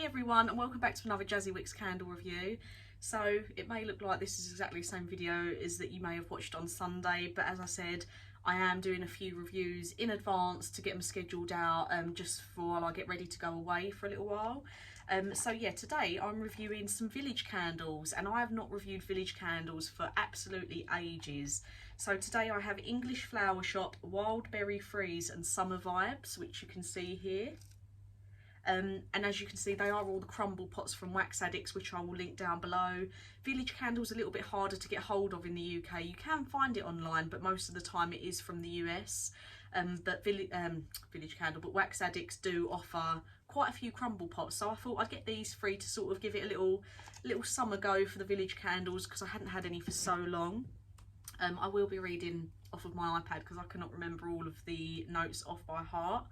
Hey everyone, and welcome back to another Jazzy Wicks candle review. So it may look like this is exactly the same video as that you may have watched on Sunday, but as I said, I am doing a few reviews in advance to get them scheduled out just for while I get ready to go away for a little while. So yeah, today I'm reviewing some village candles, and I have not reviewed village candles for absolutely ages. So today I have English Flower Shop, Wildberry Freeze and Summer Vibes, which you can see here. And as you can see, they are all the crumble pots from Wax Addicts, which I will link down below. Village candles a little bit harder to get hold of in the UK. You can find it online, but most of the time it is from the US. But Wax Addicts do offer quite a few crumble pots, so I thought I'd get these free to sort of give it a little summer go for the village candles, because I hadn't had any for so long. I will be reading off of my iPad because I cannot remember all of the notes off by heart.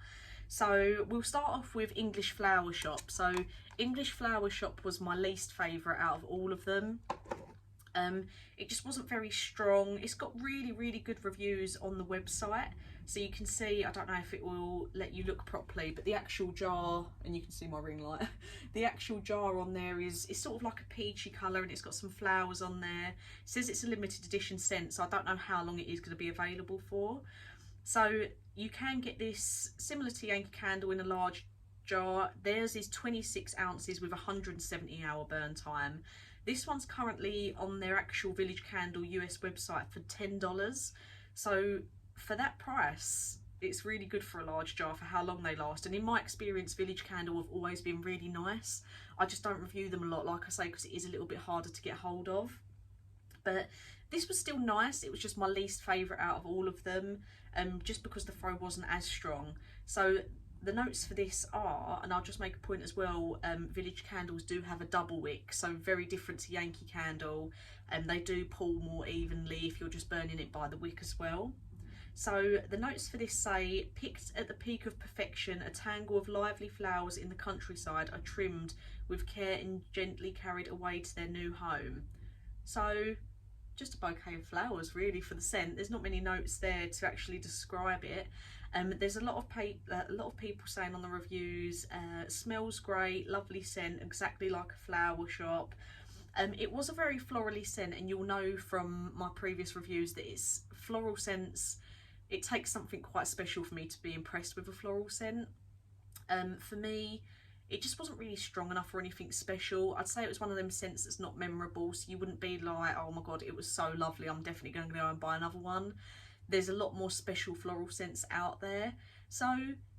So we'll start off with English Flower Shop. So English Flower Shop was my least favourite out of all of them. It just wasn't very strong. It's got really good reviews on the website, so you can see, I don't know if it will let you look properly, but the actual jar, and you can see my ring light, the actual jar on there is sort of like a peachy colour, and it's got some flowers on there. It says it's a limited edition scent, so I don't know how long it is going to be available for. So you can get this similar to Yankee Candle in a large jar. Theirs is 26 ounces with 170-hour burn time. This one's currently on their actual Village Candle US website for $10. So for that price, it's really good for a large jar for how long they last. And in my experience, Village Candle have always been really nice. I just don't review them a lot, like I say, because it is a little bit harder to get hold of. But this was still nice. It was just my least favourite out of all of them, just because the throw wasn't as strong. So the notes for this are, and I'll just make a point as well, Village Candles do have a double wick, so very different to Yankee Candle, and they do pull more evenly if you're just burning it by the wick as well. So the notes for this say, picked at the peak of perfection, a tangle of lively flowers in the countryside are trimmed with care and gently carried away to their new home. So just a bouquet of flowers really for the scent. There's not many notes there to actually describe it. There's a lot of people saying on the reviews, smells great, lovely scent, exactly like a flower shop. It was a very florally scent, and you'll know from my previous reviews that it's floral scents. It takes something quite special for me to be impressed with a floral scent. For me, it just wasn't really strong enough or anything special. I'd say it was one of them scents that's not memorable, so you wouldn't be like, oh my god, it was so lovely, I'm definitely going to go and buy another one. There's a lot more special floral scents out there, so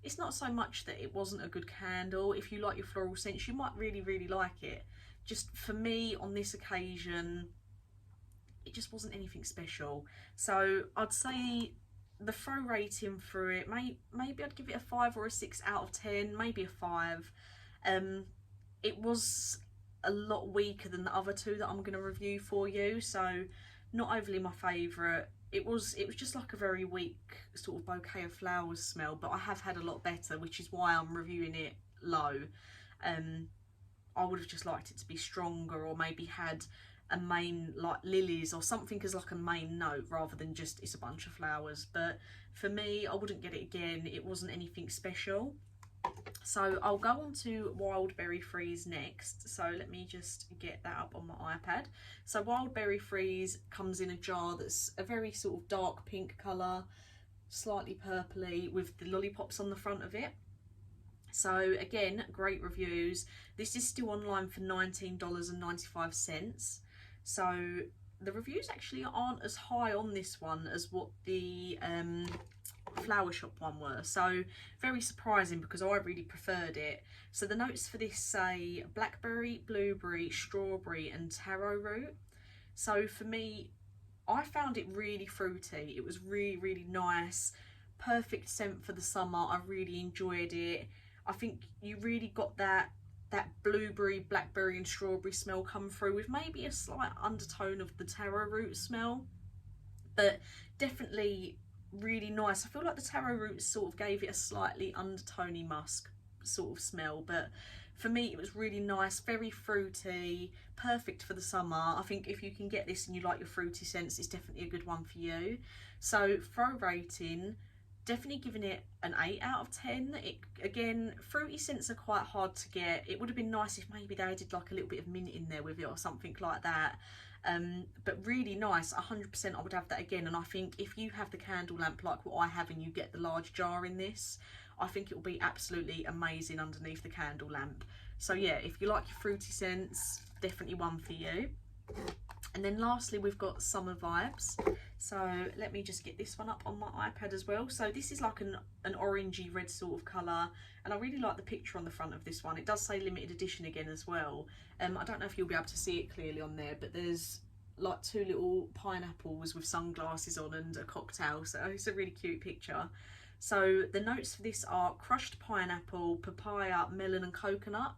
it's not so much that it wasn't a good candle. If you like your floral scents, you might really like it. Just for me, on this occasion, it just wasn't anything special. So I'd say the throw rating for it, maybe I'd give it a 5 or a 6 out of 10, maybe a 5. It was a lot weaker than the other two that I'm going to review for you, so not overly my favourite. It was just like a very weak sort of bouquet of flowers smell, but I have had a lot better, which is why I'm reviewing it low. I would have just liked it to be stronger, or maybe had a main, like lilies or something as like a main note, rather than just it's a bunch of flowers. But for me, I wouldn't get it again. It wasn't anything special. So I'll go on to Wildberry Freeze next. So let me just get that up on my iPad. So Wildberry Freeze comes in a jar that's a very sort of dark pink colour, slightly purpley, with the lollipops on the front of it. So again, great reviews. This is still online for $19.95. So the reviews actually aren't as high on this one as what the Flower Shop one were, so very surprising because I really preferred it. So the notes for this say blackberry, blueberry, strawberry and taro root. So for me, I found it really fruity. It was really nice, perfect scent for the summer. I really enjoyed it. I think you really got that blueberry, blackberry and strawberry smell come through, with maybe a slight undertone of the taro root smell, but definitely really nice. I feel like the taro roots sort of gave it a slightly undertony musk sort of smell, but for me it was really nice, very fruity, perfect for the summer. I think if you can get this and you like your fruity scents, it's definitely a good one for you. So throw rating, definitely giving it an 8 out of 10. Again, fruity scents are quite hard to get. It would have been nice if maybe they added like a little bit of mint in there with it or something like that. But really nice. 100% I would have that again. And I think if you have the candle lamp like what I have and you get the large jar in this, I think it will be absolutely amazing underneath the candle lamp. So yeah, if you like your fruity scents, definitely one for you. And then lastly, we've got Summer Vibes. So let me just get this one up on my iPad as well. So this is like an orangey red sort of colour, and I really like the picture on the front of this one. It does say limited edition again as well. I don't know if you'll be able to see it clearly on there, but there's like 2 little pineapples with sunglasses on and a cocktail. So it's a really cute picture. So the notes for this are crushed pineapple, papaya, melon and coconut.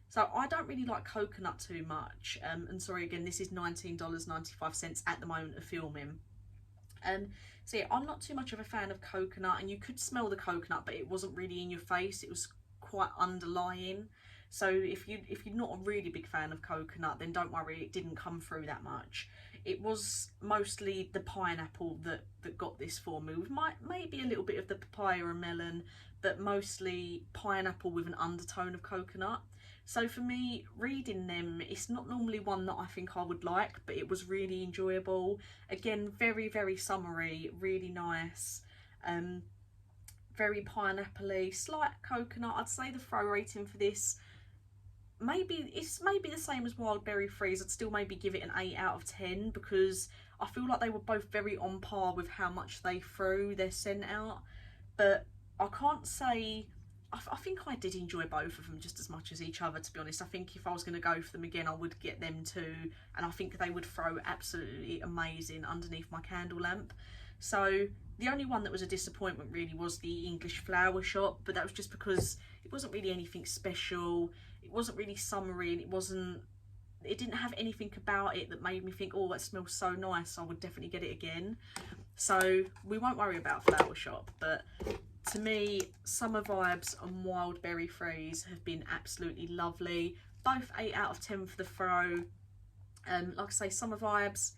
So I don't really like coconut too much, and sorry again, this is $19.95 at the moment of filming. So yeah, I'm not too much of a fan of coconut, and you could smell the coconut, but it wasn't really in your face. It was quite underlying. So if you're not a really big fan of coconut, then don't worry, it didn't come through that much. It was mostly the pineapple that got this for me, with maybe a little bit of the papaya and melon, but mostly pineapple with an undertone of coconut. So for me, reading them, it's not normally one that I think I would like, but it was really enjoyable. Again, very, very summery, really nice. Very pineapple-y, slight coconut. I'd say the throw rating for this, it's maybe the same as Wildberry Freeze. I'd still maybe give it an 8 out of 10 because I feel like they were both very on par with how much they threw their scent out. But I can't say... I think I did enjoy both of them just as much as each other, to be honest. I think if I was going to go for them again, I would get them too, and I think they would throw absolutely amazing underneath my candle lamp. So the only one that was a disappointment really was the English Flower Shop, but that was just because it wasn't really anything special. It wasn't really summery, and it didn't have anything about it that made me think, oh, that smells so nice, I would definitely get it again. So we won't worry about Flower Shop, but to me, Summer Vibes and Wildberry Freeze have been absolutely lovely. Both 8 out of 10 for the throw. Like I say, Summer Vibes,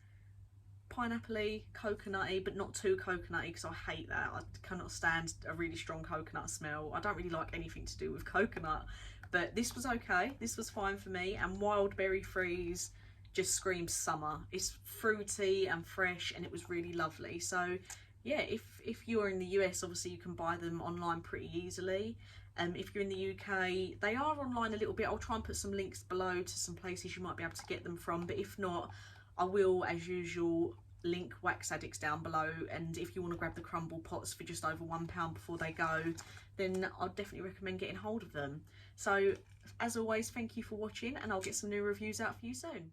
pineapple-y, coconutty, but not too coconutty because I hate that. I cannot stand a really strong coconut smell. I don't really like anything to do with coconut. But this was okay. This was fine for me. And Wildberry Freeze just screams summer. It's fruity and fresh, and it was really lovely. So yeah, if you're in the US, obviously you can buy them online pretty easily. If you're in the UK, they are online a little bit. I'll try and put some links below to some places you might be able to get them from, but if not, I will, as usual, link Wax Addicts down below. And if you want to grab the crumble pots for just over £1 before they go, then I'd definitely recommend getting hold of them. So as always, thank you for watching, and I'll get some new reviews out for you soon.